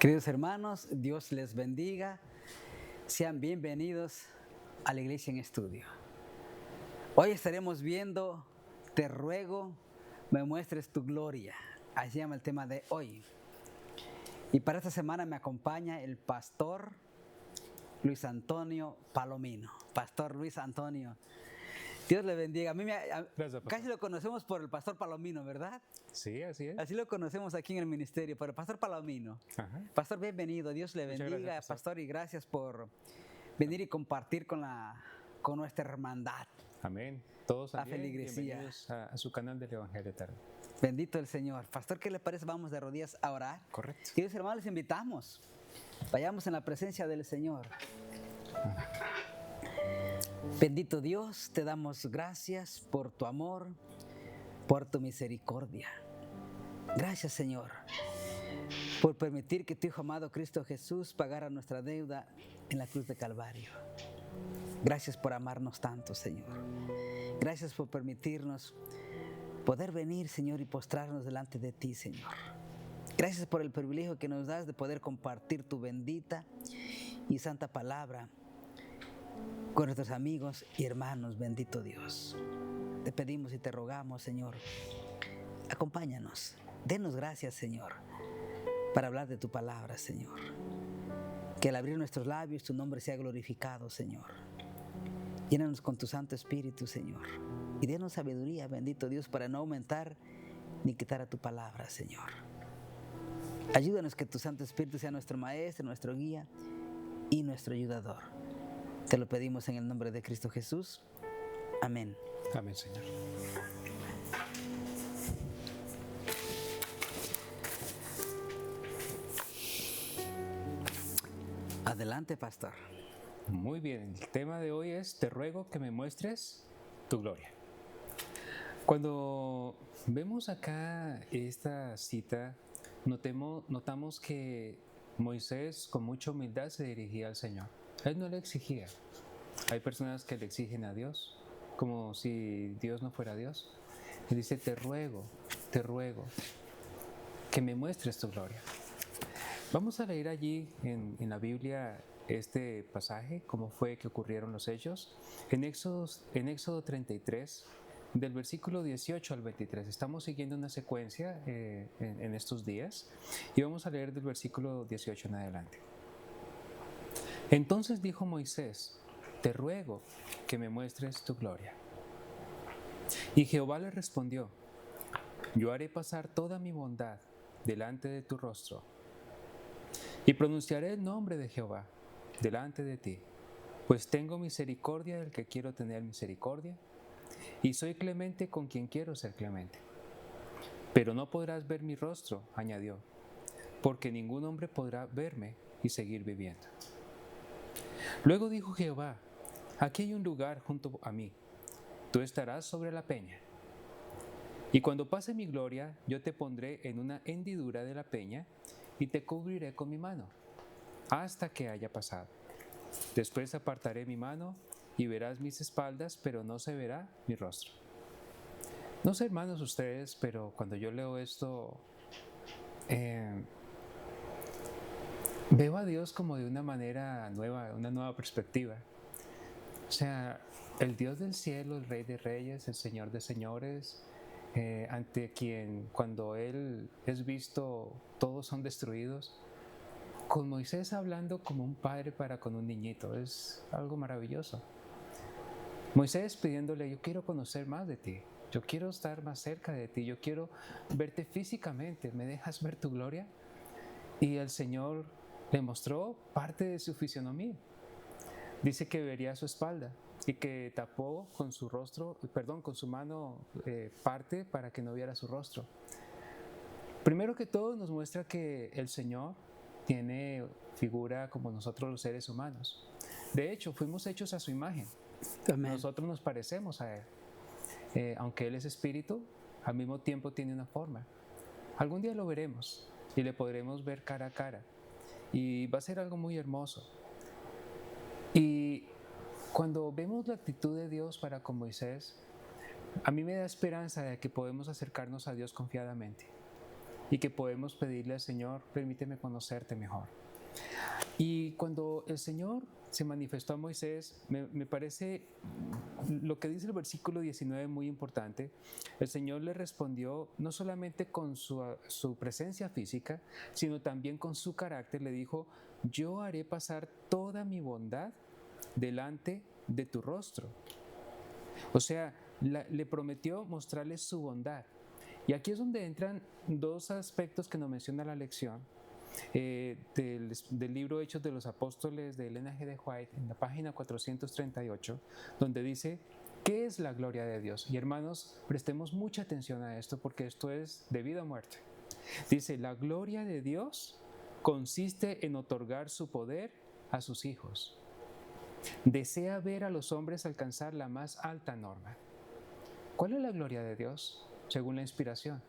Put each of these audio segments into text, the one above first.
Queridos hermanos, Dios les bendiga. Sean bienvenidos a la Iglesia en Estudio. Hoy estaremos viendo Te ruego, me muestres tu gloria. Así se llama el tema de hoy. Y para esta semana me acompaña el pastor Luis Antonio Palomino. Pastor Luis Antonio, Dios le bendiga. Gracias, Casi lo conocemos por el pastor Palomino, ¿verdad? Sí, así es. Así lo conocemos aquí en el ministerio, por el pastor Palomino. Ajá. Pastor, bienvenido. Dios le Muchas bendiga, gracias, pastor, y gracias por venir y compartir con nuestra hermandad. Amén. Todos La también feligresía. bienvenidos a su canal del Evangelio Eterno. Bendito el Señor. Pastor, ¿qué le parece? Vamos de rodillas a orar. Correcto. Queridos hermanos, les invitamos. Vayamos en la presencia del Señor. Bendito Dios, te damos gracias por tu amor, por tu misericordia. Gracias, Señor, por permitir que tu Hijo amado Cristo Jesús pagara nuestra deuda en la cruz de Calvario. Gracias por amarnos tanto, Señor. Gracias por permitirnos poder venir, Señor, y postrarnos delante de ti, Señor. Gracias por el privilegio que nos das de poder compartir tu bendita y santa palabra con nuestros amigos y hermanos, bendito Dios. Te pedimos y te rogamos, Señor, acompáñanos, denos gracias, Señor, para hablar de tu palabra, Señor. Que al abrir nuestros labios tu nombre sea glorificado, Señor. Llénanos con tu Santo Espíritu, Señor, y denos sabiduría, bendito Dios, para no aumentar ni quitar a tu palabra, Señor. Ayúdanos que tu Santo Espíritu sea nuestro maestro, nuestro guía y nuestro ayudador. Te lo pedimos en el nombre de Cristo Jesús. Amén. Amén, Señor. Adelante, pastor. Muy bien, el tema de hoy es Te ruego que me muestres tu gloria. Cuando vemos acá esta cita, notamos que Moisés con mucha humildad se dirigía al Señor. Él no le exigía. Hay personas que le exigen a Dios, como si Dios no fuera Dios. Y dice, te ruego que me muestres tu gloria. Vamos a leer allí en la Biblia este pasaje, cómo fue que ocurrieron los hechos. En Éxodo 33, del versículo 18 al 23. Estamos siguiendo una secuencia en estos días y vamos a leer del versículo 18 en adelante. Entonces dijo Moisés, te ruego que me muestres tu gloria. Y Jehová le respondió, yo haré pasar toda mi bondad delante de tu rostro y pronunciaré el nombre de Jehová delante de ti, pues tengo misericordia del que quiero tener misericordia y soy clemente con quien quiero ser clemente. Pero no podrás ver mi rostro, añadió, porque ningún hombre podrá verme y seguir viviendo. Luego dijo Jehová, aquí hay un lugar junto a mí, tú estarás sobre la peña. Y cuando pase mi gloria, yo te pondré en una hendidura de la peña y te cubriré con mi mano, hasta que haya pasado. Después apartaré mi mano y verás mis espaldas, pero no se verá mi rostro. No sé, hermanos, ustedes, pero cuando yo leo esto, veo a Dios como de una manera nueva, una nueva perspectiva. O sea, el Dios del cielo, el Rey de Reyes, el Señor de Señores, ante quien cuando Él es visto todos son destruidos, con Moisés hablando como un padre para con un niñito, es algo maravilloso. Moisés pidiéndole, yo quiero conocer más de ti, yo quiero estar más cerca de ti, yo quiero verte físicamente, ¿me dejas ver tu gloria? Y el Señor le mostró parte de su fisionomía. Dice que vería su espalda y que tapó con su rostro, con su mano parte para que no viera su rostro. Primero que todo nos muestra que el Señor tiene figura como nosotros los seres humanos. De hecho, fuimos hechos a su imagen. Amén. Nosotros nos parecemos a Él. Aunque Él es espíritu, al mismo tiempo tiene una forma. Algún día lo veremos y le podremos ver cara a cara. Y va a ser algo muy hermoso. Y cuando vemos la actitud de Dios para con Moisés, a mí me da esperanza de que podemos acercarnos a Dios confiadamente. y que podemos pedirle al Señor, permíteme conocerte mejor. Y cuando el Señor se manifestó a Moisés, me parece lo que dice el versículo 19 muy importante. El Señor le respondió no solamente con su presencia física, sino también con su carácter. Le dijo, yo haré pasar toda mi bondad delante de tu rostro. O sea, le prometió mostrarle su bondad. Y aquí es donde entran dos aspectos que nos menciona la lección. Del libro Hechos de los Apóstoles de Elena G. de White, en la página 438, donde dice, ¿qué es la gloria de Dios? Y hermanos, prestemos mucha atención a esto porque esto es de vida o muerte. Dice, la gloria de Dios consiste en otorgar su poder a sus hijos. Desea ver a los hombres alcanzar la más alta norma. ¿Cuál es la gloria de Dios? Según la inspiración.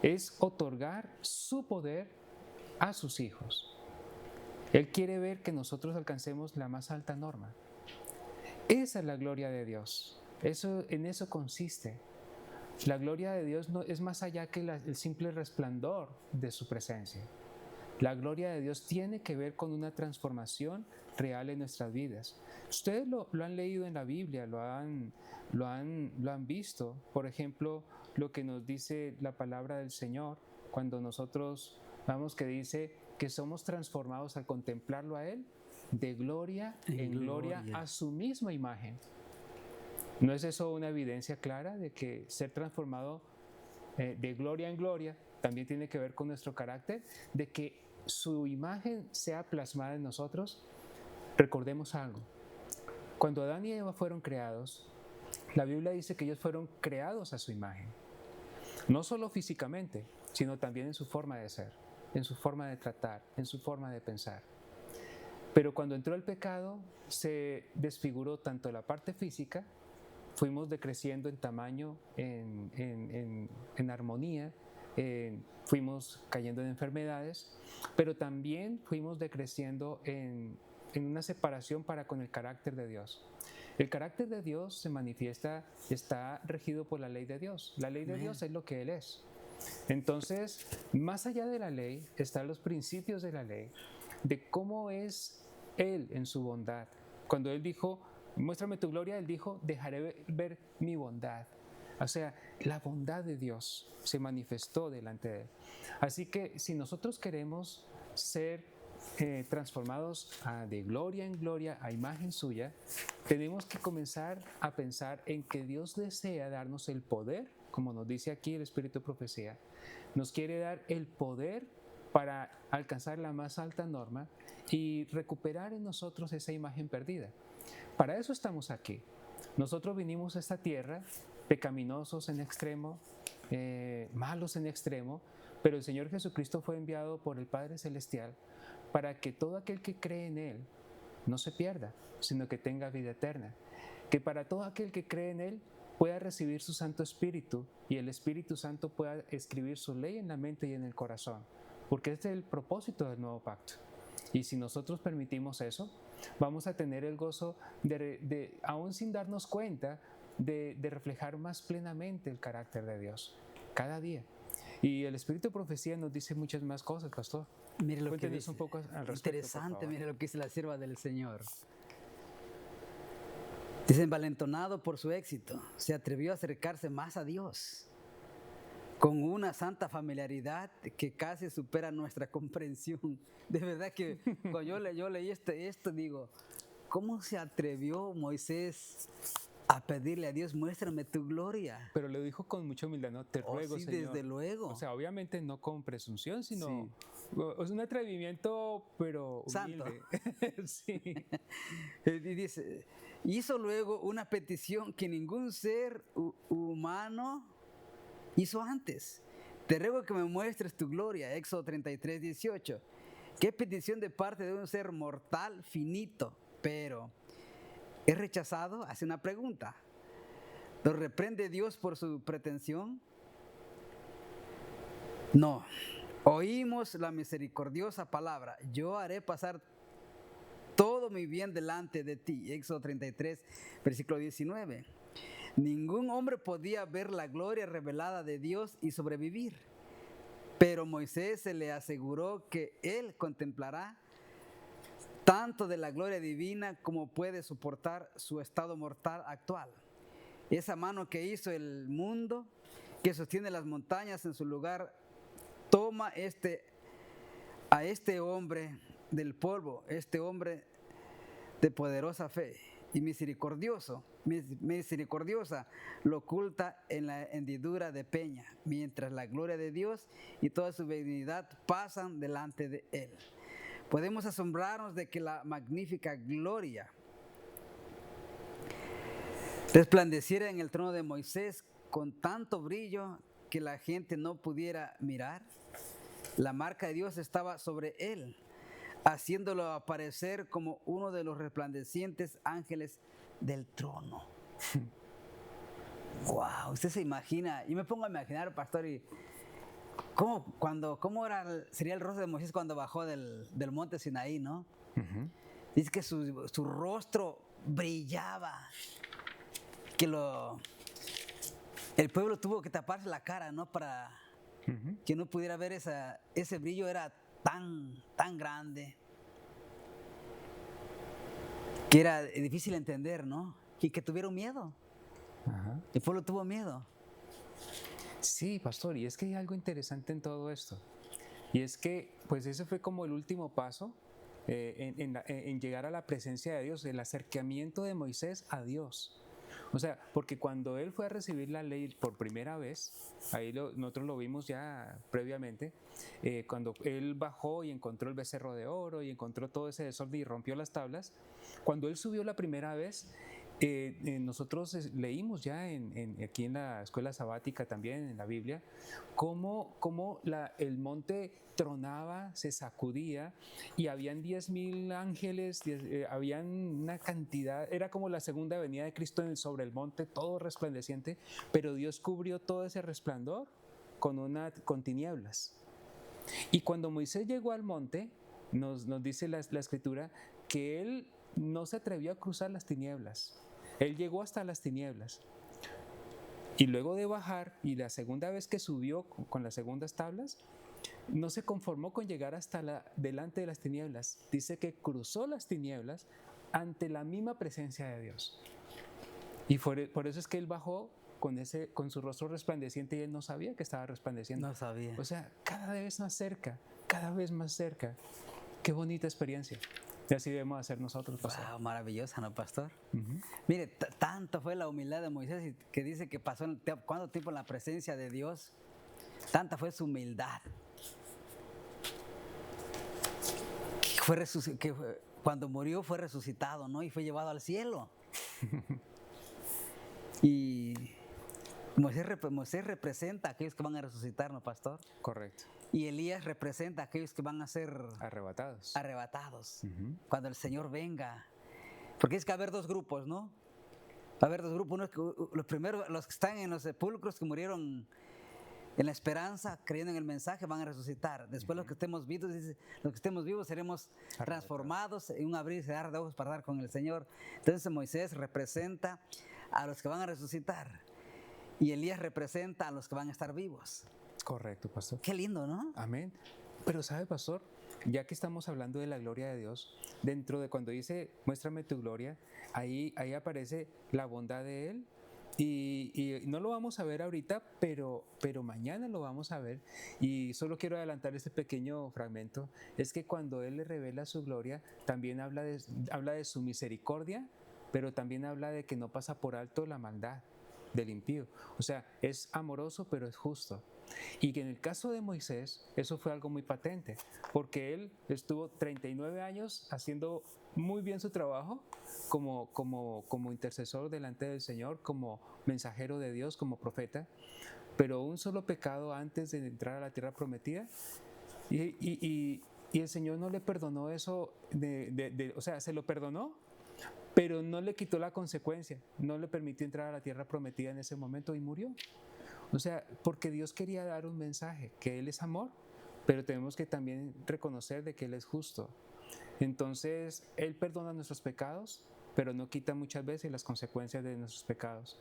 Es otorgar su poder a sus hijos. Él quiere ver que nosotros alcancemos la más alta norma. Esa es la gloria de Dios. En eso consiste. La gloria de Dios no es más allá que el simple resplandor de su presencia. La gloria de Dios tiene que ver con una transformación real en nuestras vidas. Ustedes lo han leído en la Biblia, lo han visto. Por ejemplo, lo que nos dice la palabra del Señor cuando nosotros vamos, que dice que somos transformados al contemplarlo a Él de gloria en gloria a su misma imagen. ¿No es eso una evidencia clara de que ser transformado de gloria en gloria también tiene que ver con nuestro carácter? De que su imagen sea plasmada en nosotros. Recordemos algo. Cuando Adán y Eva fueron creados, la Biblia dice que ellos fueron creados a su imagen. No solo físicamente, sino también en su forma de ser, en su forma de tratar, en su forma de pensar. Pero cuando entró el pecado, se desfiguró tanto la parte física, fuimos decreciendo en tamaño, en armonía, fuimos cayendo en enfermedades, pero también fuimos decreciendo en una separación para con el carácter de Dios. El carácter de Dios se manifiesta, está regido por la ley de Dios. La ley de Dios es lo que Él es. Entonces, más allá de la ley, están los principios de la ley, de cómo es Él en su bondad. Cuando Él dijo, muéstrame tu gloria, Él dijo, dejaré ver mi bondad. O sea, la bondad de Dios se manifestó delante de Él. Así que si nosotros queremos ser transformados de gloria en gloria a imagen suya, tenemos que comenzar a pensar en que Dios desea darnos el poder, como nos dice aquí el Espíritu de Profecía. Nos quiere dar el poder para alcanzar la más alta norma y recuperar en nosotros esa imagen perdida. Para eso estamos aquí. Nosotros vinimos a esta tierra pecaminosos en extremo, malos en extremo, pero el Señor Jesucristo fue enviado por el Padre Celestial para que todo aquel que cree en Él no se pierda, sino que tenga vida eterna. Que para todo aquel que cree en Él pueda recibir su Santo Espíritu y el Espíritu Santo pueda escribir su ley en la mente y en el corazón, porque este es el propósito del nuevo pacto. Y si nosotros permitimos eso, vamos a tener el gozo de aún sin darnos cuenta, de reflejar más plenamente el carácter de Dios cada día. Y el Espíritu de Profecía nos dice muchas más cosas, pastor. Mire lo que dice. Un poco al respecto, interesante, mire lo que dice la sierva del Señor. Dice, envalentonado por su éxito, se atrevió a acercarse más a Dios, con una santa familiaridad que casi supera nuestra comprensión. De verdad que cuando yo leí esto, digo, ¿cómo se atrevió Moisés a pedirle a Dios, muéstrame tu gloria? Pero le dijo con mucha humildad, ¿no? Te ruego, sí, Señor. desde luego. O sea, obviamente no con presunción, sino sí. Es un atrevimiento, pero humilde. Santo. Sí. Y dice, hizo luego una petición que ningún ser humano hizo antes. Te ruego que me muestres tu gloria. Éxodo 33, 18. Qué petición de parte de un ser mortal finito, pero es rechazado. Hace una pregunta. ¿Lo reprende Dios por su pretensión? No. Oímos la misericordiosa palabra. Yo haré pasar todo mi bien delante de ti. Éxodo 33, versículo 19. Ningún hombre podía ver la gloria revelada de Dios y sobrevivir. Pero Moisés se le aseguró que él contemplará tanto de la gloria divina como puede soportar su estado mortal actual. Esa mano que hizo el mundo, que sostiene las montañas en su lugar, toma a este hombre del polvo, este hombre de poderosa fe y misericordiosa, lo oculta en la hendidura de peña, mientras la gloria de Dios y toda su benignidad pasan delante de él. Podemos asombrarnos de que la magnífica gloria resplandeciera en el trono de Moisés con tanto brillo que la gente no pudiera mirar. La marca de Dios estaba sobre él, haciéndolo aparecer como uno de los resplandecientes ángeles del trono. Wow, usted se imagina, yo me pongo a imaginar, pastor, y sería el rostro de Moisés cuando bajó del monte Sinaí, ¿no? Ujú. Dice que su rostro brillaba, que el pueblo tuvo que taparse la cara, ¿no? Para Ujú. que no pudiera ver ese brillo, era tan grande que era difícil entender, ¿no? Y que tuvieron miedo. Ajá. El pueblo tuvo miedo. Sí, pastor, y es que hay algo interesante en todo esto. Y es que, pues ese fue como el último paso en llegar a la presencia de Dios, el acercamiento de Moisés a Dios. O sea, porque cuando él fue a recibir la ley por primera vez, nosotros lo vimos ya previamente, cuando él bajó y encontró el becerro de oro y encontró todo ese desorden y rompió las tablas, cuando él subió la primera vez, nosotros leímos ya aquí en la escuela sabática también, en la Biblia, cómo el monte tronaba, se sacudía y habían 10,000 ángeles, habían una cantidad, era como la segunda venida de Cristo sobre el monte, todo resplandeciente, pero Dios cubrió todo ese resplandor con tinieblas. Y cuando Moisés llegó al monte, nos dice la escritura que él no se atrevió a cruzar las tinieblas. Él llegó hasta las tinieblas. Y luego de bajar, y la segunda vez que subió con las segundas tablas, no se conformó con llegar hasta delante de las tinieblas. Dice que cruzó las tinieblas ante la misma presencia de Dios. Y por eso es que él bajó con su rostro resplandeciente y él no sabía que estaba resplandeciendo. No sabía. O sea, cada vez más cerca, cada vez más cerca. Qué bonita experiencia. Y así debemos hacer nosotros, pastor. Wow, maravillosa, ¿no, pastor? Uh-huh. Mire, tanto fue la humildad de Moisés que dice que pasó cuánto tiempo en la presencia de Dios. Tanta fue su humildad. Cuando murió fue resucitado, ¿no? Y fue llevado al cielo. Y Moisés representa a aquellos que van a resucitar, ¿no, pastor? Correcto. Y Elías representa a aquellos que van a ser arrebatados Uh-huh. cuando el Señor venga. Porque es que va a haber dos grupos, ¿no? Va a haber dos grupos. Los primeros, los que están en los sepulcros, que murieron en la esperanza, creyendo en el mensaje, van a resucitar. Después los que estemos vivos seremos transformados en un abrir y cerrar de ojos para dar con el Señor. Entonces Moisés representa a los que van a resucitar y Elías representa a los que van a estar vivos. Correcto, pastor. Qué lindo, ¿no? Amén. Pero ¿sabe, pastor? Ya que estamos hablando de la gloria de Dios, dentro de cuando dice, muéstrame tu gloria, ahí aparece la bondad de Él. Y no lo vamos a ver ahorita, pero mañana lo vamos a ver. Y solo quiero adelantar este pequeño fragmento. Es que cuando Él le revela su gloria, también habla de su misericordia, pero también habla de que no pasa por alto la maldad del impío. O sea, es amoroso, pero es justo. Y que en el caso de Moisés, eso fue algo muy patente, porque él estuvo 39 años haciendo muy bien su trabajo como intercesor delante del Señor, como mensajero de Dios, como profeta, pero un solo pecado antes de entrar a la tierra prometida, y el Señor no le perdonó eso, o sea, se lo perdonó, pero no le quitó la consecuencia, no le permitió entrar a la tierra prometida en ese momento y murió. O sea, porque Dios quería dar un mensaje, que Él es amor, pero tenemos que también reconocer de que Él es justo. Entonces, Él perdona nuestros pecados, pero no quita muchas veces las consecuencias de nuestros pecados.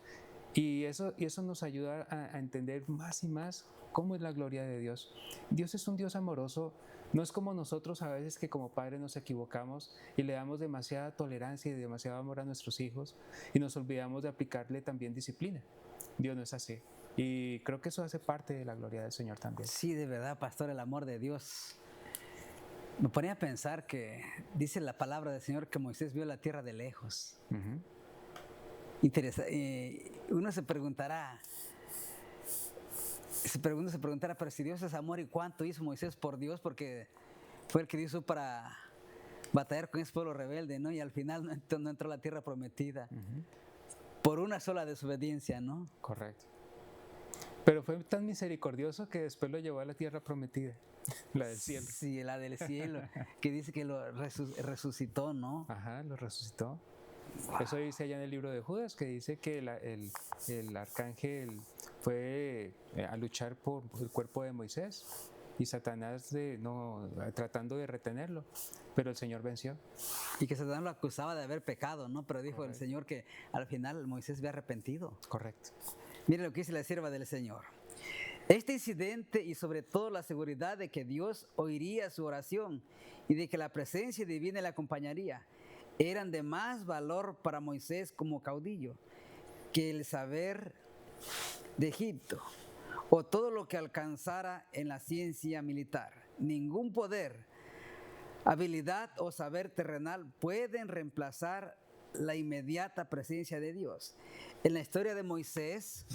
Y eso nos ayuda a entender más y más cómo es la gloria de Dios. Dios es un Dios amoroso. No es como nosotros a veces que como padres nos equivocamos y le damos demasiada tolerancia y demasiado amor a nuestros hijos y nos olvidamos de aplicarle también disciplina. Dios no es así. Y creo que eso hace parte de la gloria del Señor también. Sí, de verdad, pastor, el amor de Dios. Me ponía a pensar que dice la palabra del Señor que Moisés vio la tierra de lejos. Uno se preguntará, pero si Dios es amor, ¿y cuánto hizo Moisés por Dios? Porque fue el que hizo para batallar con ese pueblo rebelde, ¿no? Y al final no entró a la tierra prometida por una sola desobediencia, ¿no? Correcto. Pero fue tan misericordioso que después lo llevó a la tierra prometida, la del cielo. Sí, la del cielo, que dice que lo resucitó, ¿no? Ajá, lo resucitó. Wow. Eso dice allá en el libro de Judas, que dice que el arcángel fue a luchar por el cuerpo de Moisés y Satanás tratando de retenerlo, pero el Señor venció. Y que Satanás lo acusaba de haber pecado, ¿no? Pero dijo el Señor que al final Moisés había arrepentido. Correcto. Mire lo que dice la sierva del Señor. Este incidente y sobre todo la seguridad de que Dios oiría su oración y de que la presencia divina le acompañaría eran de más valor para Moisés como caudillo que el saber de Egipto o todo lo que alcanzara en la ciencia militar. Ningún poder, habilidad o saber terrenal pueden reemplazar la inmediata presencia de Dios. En la historia de Moisés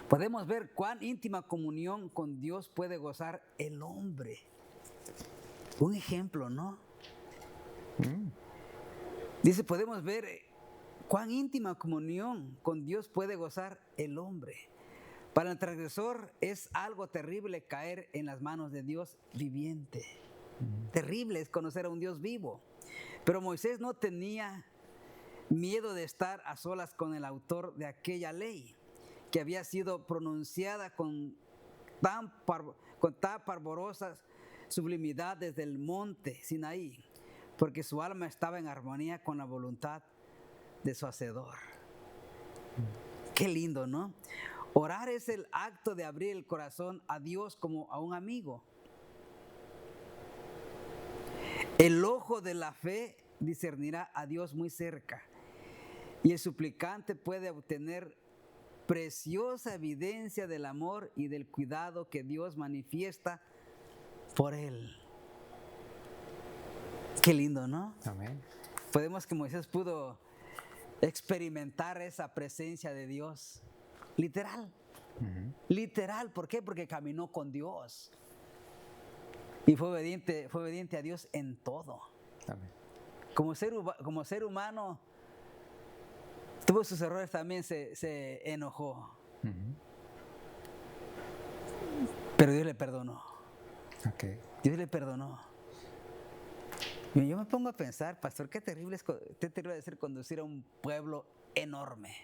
podemos ver cuán íntima comunión con Dios puede gozar el hombre. Un ejemplo, ¿no? Dice, podemos ver cuán íntima comunión con Dios puede gozar el hombre. Para el transgresor es algo terrible caer en las manos de Dios viviente. Terrible es conocer a un Dios vivo. Pero Moisés no tenía miedo de estar a solas con el autor de aquella ley que había sido pronunciada con tan pavorosa sublimidad desde el monte Sinaí, porque su alma estaba en armonía con la voluntad de su Hacedor. Qué lindo, ¿no? Orar es el acto de abrir el corazón a Dios como a un amigo. El ojo de la fe discernirá a Dios muy cerca y el suplicante puede obtener preciosa evidencia del amor y del cuidado que Dios manifiesta por él. Qué lindo, ¿no? Amén. Podemos que Moisés pudo experimentar esa presencia de Dios. Literal. Literal. ¿Por qué? Porque caminó con Dios. Y fue obediente a Dios en todo. Amén. Como ser humano, tuvo sus errores también, se enojó. Pero Dios le perdonó. Okay. Dios le perdonó. Y yo me pongo a pensar, pastor, qué terrible debe ser conducir a un pueblo enorme.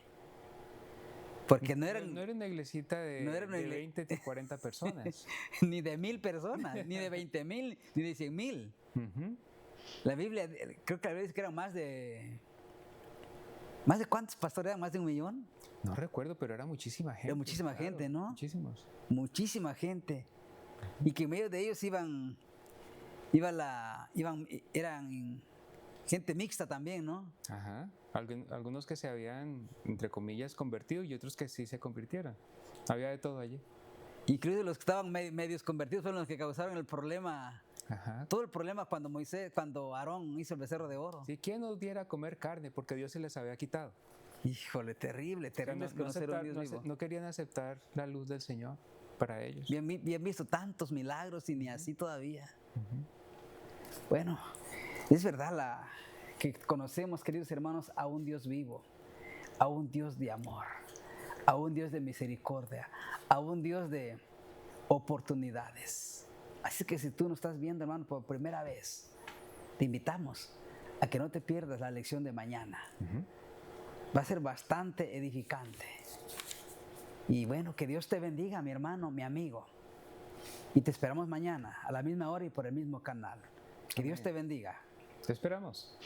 Porque no era una iglesita de 20 o 40 personas. Ni de 1000 personas, ni de 20,000, ni de 100,000. La Biblia, creo que la Biblia dice que eran más de ¿cuántos pastores eran? ¿Más de 1,000,000? No recuerdo, pero era muchísima gente. Era muchísima gente, ¿no? Muchísimos. Muchísima gente. Y que en medio de ellos eran gente mixta también, ¿no? Ajá. Algunos que se habían, entre comillas, convertido y otros que sí se convirtieron. Había de todo allí. Incluso los que estaban medios convertidos fueron los que causaron el problema. Ajá. Todo el problema cuando Aarón hizo el becerro de oro. Sí, ¿quién nos diera a comer carne? Porque Dios se les había quitado. Híjole, terrible es conocer a un Dios vivo. No querían aceptar la luz del Señor para ellos. Bien visto tantos milagros y ni así todavía. Bueno, es verdad que conocemos, queridos hermanos, a un Dios vivo, a un Dios de amor, a un Dios de misericordia, a un Dios de oportunidades. Así que si tú nos estás viendo, hermano, por primera vez, te invitamos a que no te pierdas la lección de mañana. Va a ser bastante edificante. Y bueno, que Dios te bendiga, mi hermano, mi amigo. Y te esperamos mañana a la misma hora y por el mismo canal. Que Dios te bendiga. Te esperamos.